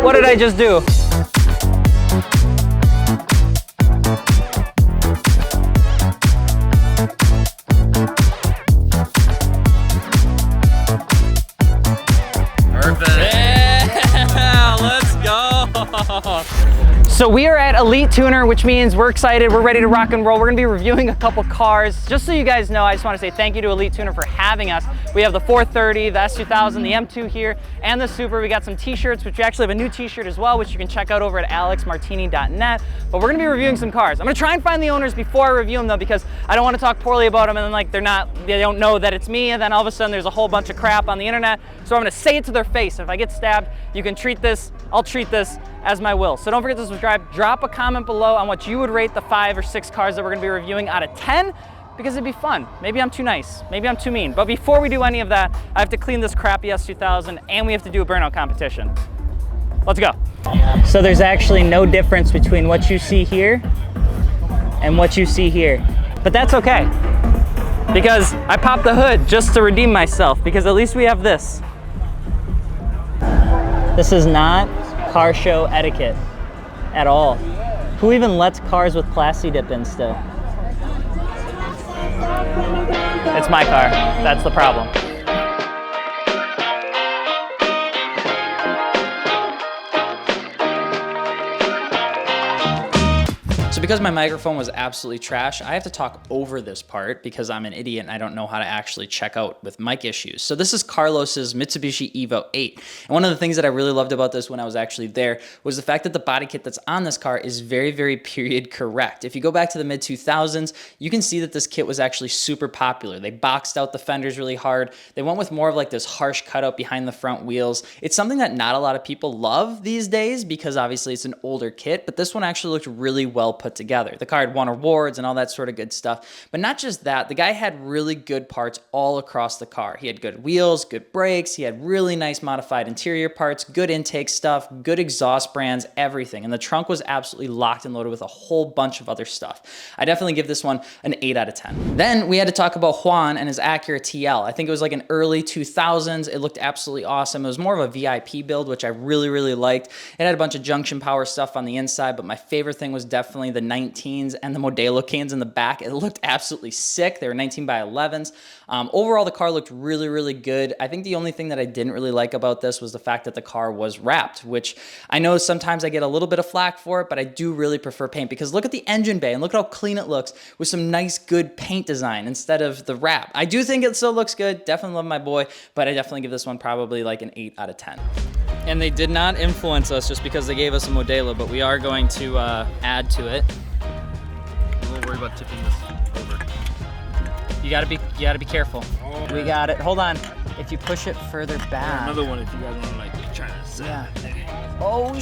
What did I just do? So we are at Elite Tuner, which means we're excited, we're ready to rock and roll. We're gonna be reviewing a couple cars. Just so you guys know, I just wanna say thank you to Elite Tuner for having us. We have the 430, the S2000, the M2 here, and the Super. We got some t-shirts, which we actually have a new t-shirt as well, which you can check out over at alexmartini.net. But we're gonna be reviewing some cars. I'm gonna try and find the owners before I review them though, because I don't wanna talk poorly about them and then like they don't know that it's me, and then all of a sudden there's a whole bunch of crap on the internet. So I'm gonna say it to their face. If I get stabbed, you can treat this, I'll treat this as my will. So don't forget to subscribe. Drop a comment below on what you would rate the 5 or 6 cars that we're gonna be reviewing out of 10, because it'd be fun. Maybe I'm too nice, maybe I'm too mean. But before we do any of that, I have to clean this crappy S2000 and we have to do a burnout competition. Let's go. So there's actually no difference between what you see here and what you see here. But that's okay, because I popped the hood just to redeem myself, because at least we have this. This is not car show etiquette at all. Who even lets cars with classy dip in still? It's my car, that's the problem. So because my microphone was absolutely trash, I have to talk over this part because I'm an idiot and I don't know how to actually check out with mic issues. So this is Carlos's Mitsubishi Evo 8. And one of the things that I really loved about this when I was actually there was the fact that the body kit that's on this car is very, very period correct. If you go back to the mid 2000s, you can see that this kit was actually super popular. They boxed out the fenders really hard. They went with more of like this harsh cutout behind the front wheels. It's something that not a lot of people love these days because obviously it's an older kit, but this one actually looked really well put together. The car had won awards and all that sort of good stuff. But not just that, the guy had really good parts all across the car. He had good wheels, good brakes, he had really nice modified interior parts, good intake stuff, good exhaust brands, everything. And the trunk was absolutely locked and loaded with a whole bunch of other stuff. I definitely give this one an 8 out of 10. Then we had to talk about Juan and his Acura TL. I think it was like an early 2000s. It looked absolutely awesome. It was more of a VIP build, which I really, really liked. It had a bunch of junction power stuff on the inside, but my favorite thing was definitely the 19s and the Modelo cans in the back. It looked absolutely sick. They were 19 by 11s. Overall, the car looked really, really good. I think the only thing that I didn't really like about this was the fact that the car was wrapped, which I know sometimes I get a little bit of flack for it, but I do really prefer paint because look at the engine bay and look at how clean it looks with some nice, good paint design instead of the wrap. I do think it still looks good. Definitely love my boy, but I definitely give this one probably like an 8 out of 10. And they did not influence us just because they gave us a Modelo, but we are going to add to it. We'll worry about tipping this over. You gotta be careful. Oh, we got it. Hold on. If you push it further back. Another one if you guys want to like try to set yeah. Oh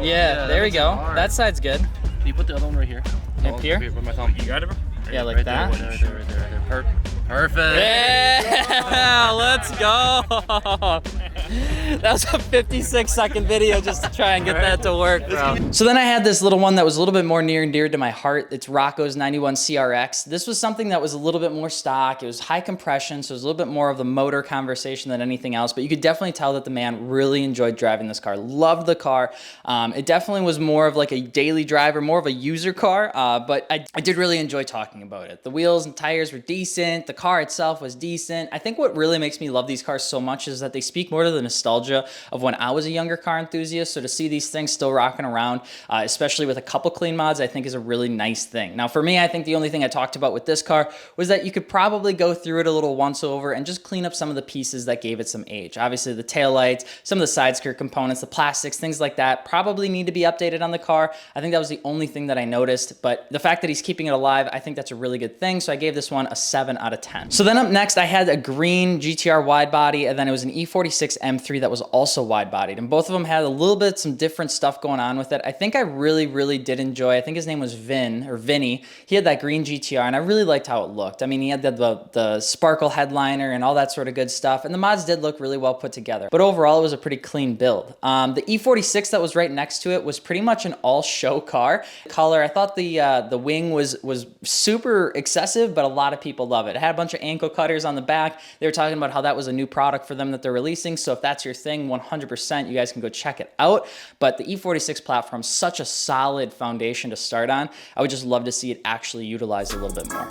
yeah, there we go. Hard. That side's good. Can you put the other one right here? Up here? With my thumb. You got it, bro? Yeah, like right that. There, right there. Perfect. Yeah, let's go. That was a 56-second video just to try and get that to work, bro. So then I had this little one that was a little bit more near and dear to my heart. It's Rocco's 91 CRX. This was something that was a little bit more stock. It was high compression, so it was a little bit more of the motor conversation than anything else, but you could definitely tell that the man really enjoyed driving this car. Loved the car. It definitely was more of like a daily driver, more of a user car, but I did really enjoy talking about it. The wheels and tires were decent. The car itself was decent. I think what really makes me love these cars so much is that they speak more to the nostalgia of when I was a younger car enthusiast. So to see these things still rocking around, especially with a couple clean mods, I think is a really nice thing. Now for me, I think the only thing I talked about with this car was that you could probably go through it a little once over and just clean up some of the pieces that gave it some age. Obviously the taillights, some of the side skirt components, the plastics, things like that probably need to be updated on the car. I think that was the only thing that I noticed, but the fact that he's keeping it alive, I think that's a really good thing. So I gave this one a 7 out of 10. So then up next, I had a green GTR wide body, and then it was an E46 M3 that was also wide bodied. And both of them had a little bit, some different stuff going on with it. I think I really, really did enjoy, I think his name was Vinny. He had that green GTR and I really liked how it looked. I mean, he had the sparkle headliner and all that sort of good stuff. And the mods did look really well put together, but overall it was a pretty clean build. The E46 that was right next to it was pretty much an all show car. Color, I thought the wing was super excessive, but a lot of people love it. It had a bunch of ankle cutters on the back. They were talking about how that was a new product for them that they're releasing. So if if that's your thing, 100%, you guys can go check it out. But the E46 platform is such a solid foundation to start on. I would just love to see it actually utilized a little bit more.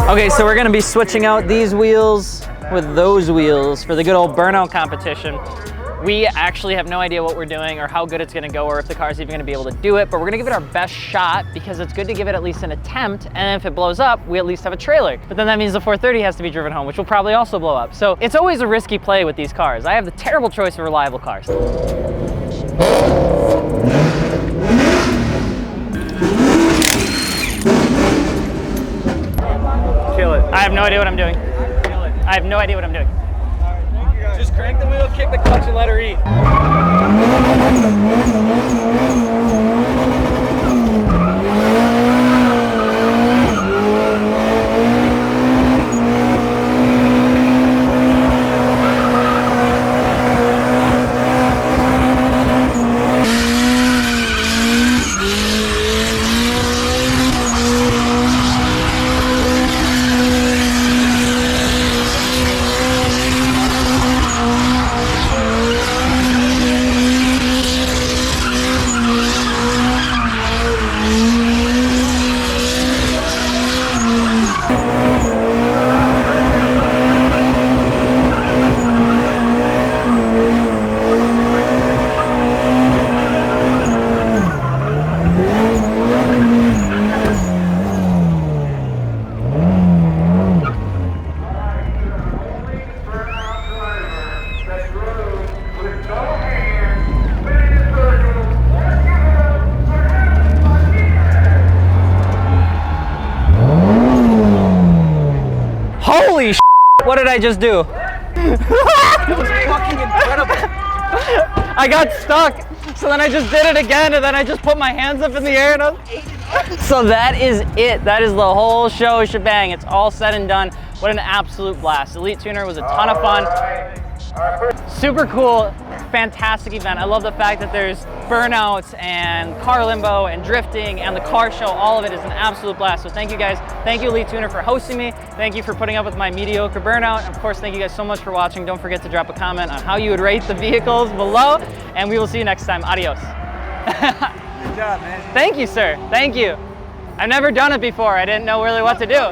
Okay, so we're gonna be switching out these wheels with those wheels for the good old Burnout competition. We actually have no idea what we're doing or how good it's gonna go or if the car's even gonna be able to do it, but we're gonna give it our best shot because it's good to give it at least an attempt, and if it blows up, we at least have a trailer. But then that means the 430 has to be driven home, which will probably also blow up. So it's always a risky play with these cars. I have the terrible choice of reliable cars. Kill it. I have no idea what I'm doing. I have no idea what I'm doing. Just crank the wheel, kick the clutch, and let her eat. Holy sh**, what did I just do? That was fucking incredible. I got stuck, so then I just did it again, and then I just put my hands up in the air, and so that is it. That is the whole show shebang. It's all said and done. What an absolute blast. Elite Tuner was a ton of fun. Super cool, fantastic event. I love the fact that there's burnouts and car limbo and drifting and the car show. All of it is an absolute blast. So thank you guys. Thank you, Elite Tuner, for hosting me. Thank you for putting up with my mediocre burnout. And of course, thank you guys so much for watching. Don't forget to drop a comment on how you would rate the vehicles below. And we will see you next time. Adios. Good job, man. Thank you, sir. Thank you. I've never done it before. I didn't know really what to do.